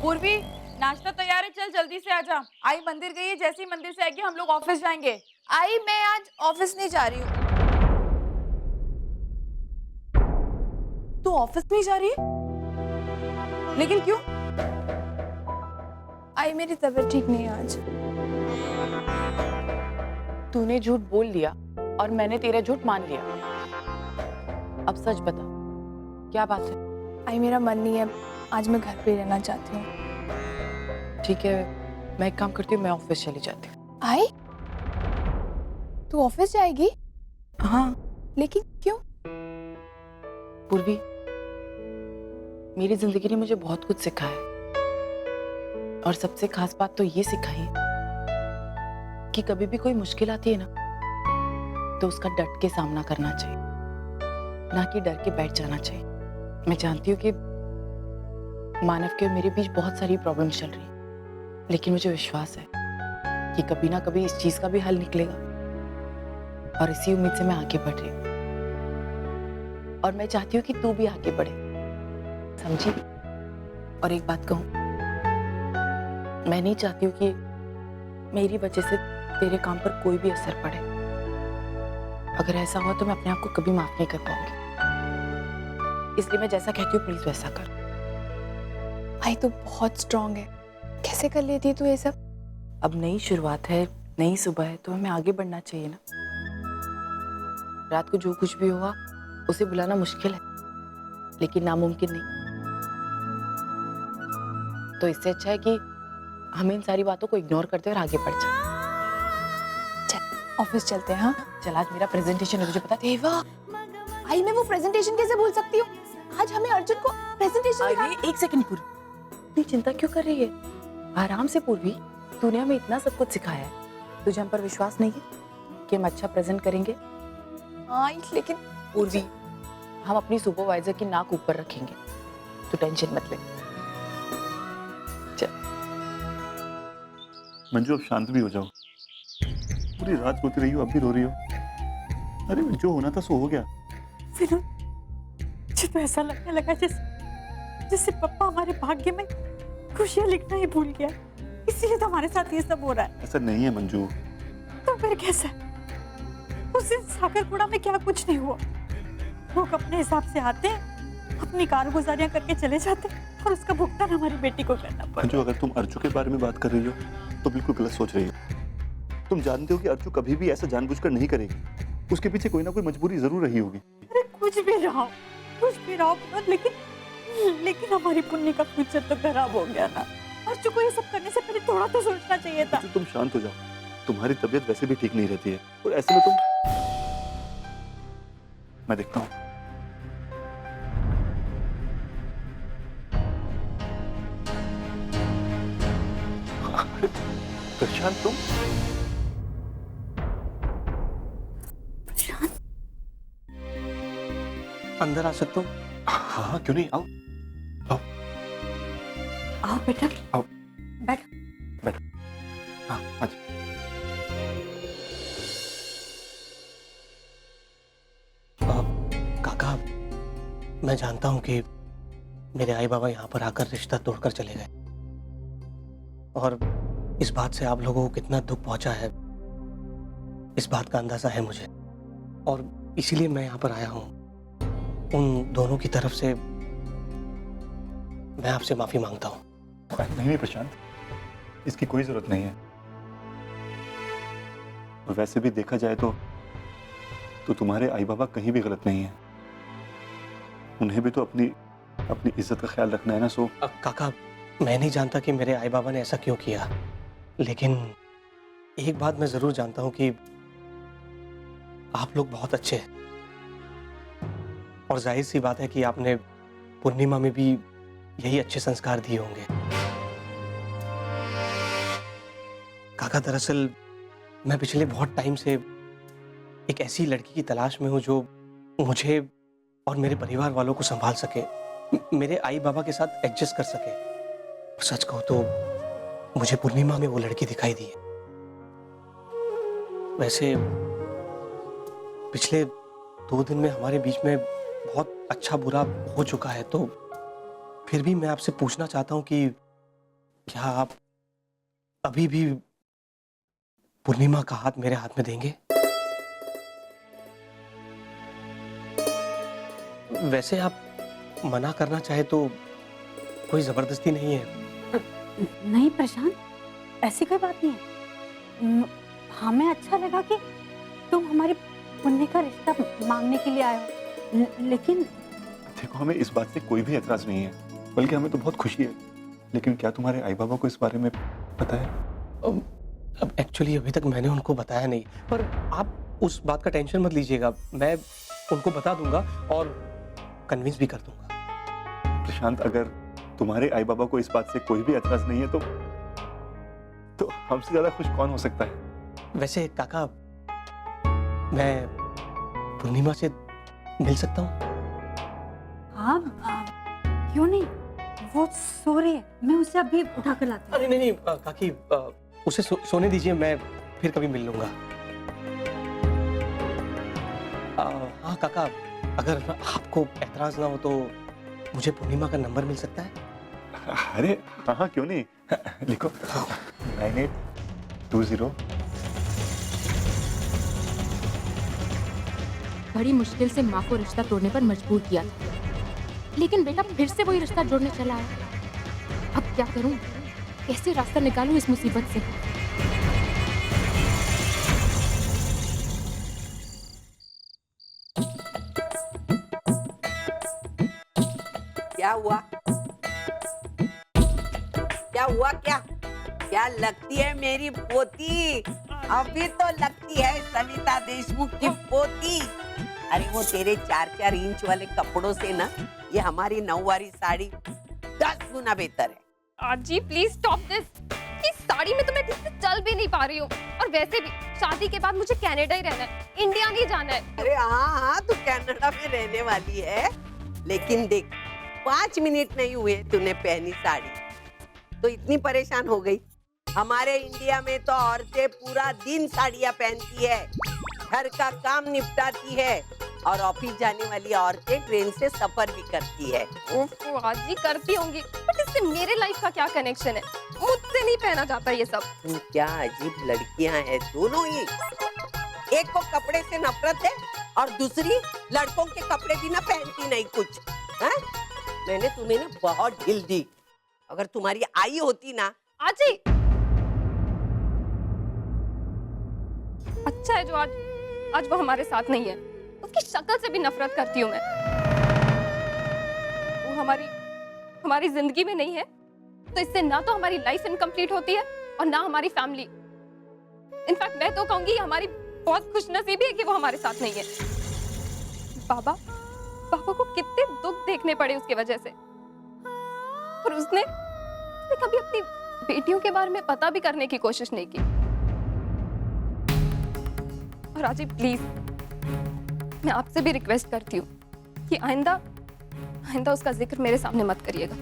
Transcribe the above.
पूर्वी, नाश्ता तैयार है, चल जल्दी से आजा। आई मंदिर गई है, जैसे ही मंदिर से आएगी हम लोग ऑफिस जाएंगे। आई मैं आज ऑफिस नहीं जा रही हूँ। तू ऑफिस नहीं जा रही है? लेकिन क्यों? आई मेरी तबीयत ठीक नहीं है आज। तूने झूठ बोल लिया और मैंने तेरा झूठ मान लिया। अब सच बता, क्या बात है? आई मेरा मन नहीं है, आज मैं घर पे रहना चाहती हूँ। ठीक है, मैं एक काम करती हूँ, मैं ऑफिस चली जाती हूँ। आई तू ऑफिस जाएगी? हाँ लेकिन क्यों? पूर्वी, मेरी जिंदगी ने मुझे बहुत कुछ सिखाया और सबसे खास बात तो ये सिखाई कि कभी भी कोई मुश्किल आती है ना, तो उसका डट के सामना करना चाहिए, ना कि डर के बैठ जाना चाहिए। मैं जानती हूँ कि मानव के और मेरे बीच बहुत सारी प्रॉब्लम चल रही है, लेकिन मुझे विश्वास है कि कभी ना कभी इस चीज का भी हल निकलेगा और इसी उम्मीद से मैं आगे बढ़ रही हूँ। और मैं चाहती हूँ कि तू भी आगे बढ़े, समझी? और एक बात कहूँ, मैं नहीं चाहती हूँ कि मेरी वजह से तेरे काम पर कोई भी असर पड़े। अगर ऐसा हुआ तो मैं अपने आप को कभी माफ नहीं कर पाऊंगी, इसलिए मैं जैसा कहती हूँ प्लीज वैसा कर। आई तो बहुत स्ट्रांग है, कैसे कर लेती तू ये सब? अब नई शुरुआत है, नई सुबह है, तो हमें आगे बढ़ना चाहिए ना। रात को जो कुछ भी हुआ उसे भुलाना मुश्किल है, लेकिन नामुमकिन नहीं। तो इससे अच्छा है कि हम इन सारी बातों को इग्नोर करते हैं और आगे बढ़ जाए। चल ऑफिस चलते हैं। हाँ चल, आज मेरा प्रेजेंटेशन है, तुझे पता है? देवा, आई मैं वो प्रेजेंटेशन कैसे भूल सकती हूँ? आज हमें अर्जुन को प्रेजेंटेशन अरे एक सेकंड पूर्वी, इतनी चिंता क्यों कर रही है? आराम से पूर्वी, तूने हमें इतना सब कुछ सिखाया है, तुझे हम पर विश्वास नहीं है कि हम अच्छा प्रेजेंट करेंगे? हाँ लेकिन पूर्वी, हम अपनी सुपरवाइजर की नाक ऊपर रखेंगे, तू टेंशन मत ले। चल मंजू, अब शांत भी हो जाओ। पूरी रात रोती रही हो, अब भी रो रही हो। अरे जो होना था सो हो गया। विनोद, मुझे तो ऐसा लगने लगा जैसे पप्पा हमारे भाग्य में खुशियां लिखना ही भूल गया, इसीलिए तो हमारे साथ ये सब हो रहा है। ऐसा नहीं है मंजू। तो फिर कैसा है? उस दिन सागरपुरा में क्या कुछ नहीं हुआ। लोग अपने हिसाब से आते हैं, अपनी कारगुजारियां करके चले जाते हैं और उसका भुगतान हमारी बेटी को करना पड़ता है। मंजू, अगर तुम अर्जु के बारे में बात कर रही हो तो बिल्कुल गलत सोच रही हो। तुम जानते हो कि अर्जु कभी भी ऐसा जानबूझकर नहीं करेगी, उसके पीछे कोई ना कोई मजबूरी जरूर रही होगी। अरे कुछ भी रहा विनोद, लेकिन हमारी पुण्य का फ्यूचर तो खराब हो गया ना। अर्जु को ये सब करने से पहले थोड़ा तो सोचना चाहिए था। तुम शांत हो जाओ, तुम्हारी तबीयत वैसे भी ठीक नहीं रहती है और ऐसे में तुम, मैं देखता हूँ। प्रशांत, तुम अंदर आ सकता हूँ? हाँ, क्यों नहीं, आओ आओ आओ बेटा, आओ, बैठ। बैठो। हाँ, आज काका, मैं जानता हूँ कि मेरे आई बाबा यहाँ पर आकर रिश्ता तोड़कर चले गए और इस बात से आप लोगों को कितना दुख पहुंचा है, इस बात का अंदाजा है मुझे, और इसीलिए मैं यहाँ पर आया हूँ। उन दोनों की तरफ से मैं आपसे माफी मांगता हूँ। नहीं प्रशांत, इसकी कोई जरूरत नहीं है। और वैसे भी देखा जाए तो तुम्हारे आई बाबा कहीं भी गलत नहीं है। उन्हें भी तो अपनी इज्जत का ख्याल रखना है ना। सो काका, मैं नहीं जानता कि मेरे आई बाबा ने ऐसा क्यों किया, लेकिन एक बात मैं जरूर जानता हूं कि आप लोग बहुत अच्छे हैं और जाहिर सी बात है कि आपने पूर्णिमा में भी यही अच्छे संस्कार दिए होंगे। काका, दरअसल मैं पिछले बहुत टाइम से एक ऐसी लड़की की तलाश में हूं जो मुझे और मेरे परिवार वालों को संभाल सके, मेरे आई बाबा के साथ एडजस्ट कर सके। और सच कहूं तो मुझे पूर्णिमा में वो लड़की दिखाई दी है। वैसे पिछले 2 दिन में हमारे बीच में बहुत अच्छा बुरा हो चुका है, तो फिर भी मैं आपसे पूछना चाहता हूं कि क्या आप अभी भी पूर्णिमा का हाथ मेरे हाथ में देंगे? वैसे आप मना करना चाहे तो कोई जबरदस्ती नहीं है। नहीं प्रशांत, ऐसी कोई बात नहीं है। हमें अच्छा लगा कि तुम हमारी पुण्य का रिश्ता मांगने के लिए आए हो, लेकिन देखो, हमें इस बात से कोई भी एतराज नहीं है, बल्कि हमें तो बहुत खुशी है। लेकिन क्या तुम्हारे आई बाबा को इस बारे में पता है? अब एक्चुअली अभी तक मैंने उनको बताया नहीं, पर आप उस बात का टेंशन मत लीजिएगा, मैं उनको बता दूंगा और कन्विंस भी कर दूंगा। प्रशांत, अगर तुम्हारे आई बाबा को इस बात से कोई भी एतराज नहीं है तो हमसे ज्यादा खुश कौन हो सकता है? वैसे काका, मैं पूर्णिमा से मिल सकता हूँ? हाँ, क्यों नहीं, वो सो रही है, मैं उसे अभी उठा कर लाती हूँ। अरे नहीं काकी, उसे सोने दीजिए, मैं फिर कभी मिल लूंगा। हाँ काका, अगर आपको एतराज ना हो तो मुझे पूर्णिमा का नंबर मिल सकता है? अरे हाँ हाँ, क्यों नहीं। लिखो 9820। बड़ी मुश्किल से माँ को रिश्ता तोड़ने पर मजबूर किया था, लेकिन बेटा फिर से वही रिश्ता जोड़ने चला है। अब क्या करूं? कैसे रास्ता निकालूं इस मुसीबत से? क्या हुआ? क्या हुआ? क्या लगती है मेरी पोती? अभी तो लगती है सविता देशमुख की पोती। अरे वो तेरे 4-4 इंच वाले कपड़ों से ना ये हमारी 9 वारी साड़ी 10 गुना बेहतर है। आजी प्लीज स्टॉप दिस। इस साड़ी में तो मैं ठीक से चल भी नहीं पा रही हूँ, और वैसे भी शादी के बाद मुझे कनाडा ही रहना है, इंडिया नहीं जाना है। अरे हाँ, तू कनाडा में रहने वाली है, लेकिन देख 5 मिनट नहीं हुए तूने पहनी साड़ी तो इतनी परेशान हो गई। हमारे इंडिया में तो औरतें पूरा दिन साड़ियाँ पहनती है, घर का काम निपटाती है, और ऑफिस जाने वाली औरतें ट्रेन से सफर भी करती है। ओफो आजी, करती होंगी, बट इससे मेरे लाइफ का क्या कनेक्शन है? मुझसे नहीं पहना जाता ये सब। क्या अजीब लड़कियां हैं दोनों ही। एक को कपड़े से नफरत है और दूसरी लड़कों के कपड़े भी ना पहनती नहीं कुछ। है? मैंने तुम्हें ना बहुत ढील दी, अगर तुम्हारी आई होती ना। आजी अच्छा है जो आज वो हमारे साथ नहीं है, उसकी शक्ल से भी नफरत करती हूँ मैं। वो हमारी जिंदगी में नहीं है, तो इससे ना तो हमारी लाइफ इनकम्प्लीट होती है और ना हमारी फैमिली। इनफैक्ट मैं तो कहूंगी हमारी बहुत खुशनसीबी है कि वो हमारे साथ नहीं है। पापा को कितने दुख देखने पड़े उसकी वजह से, और उसने कभी अपनी बेटियों के बारे में पता भी करने की कोशिश नहीं की। और आजी प्लीज, मैं आपसे भी रिक्वेस्ट करती हूँ कि आइंदा उसका जिक्र मेरे सामने मत करिएगा।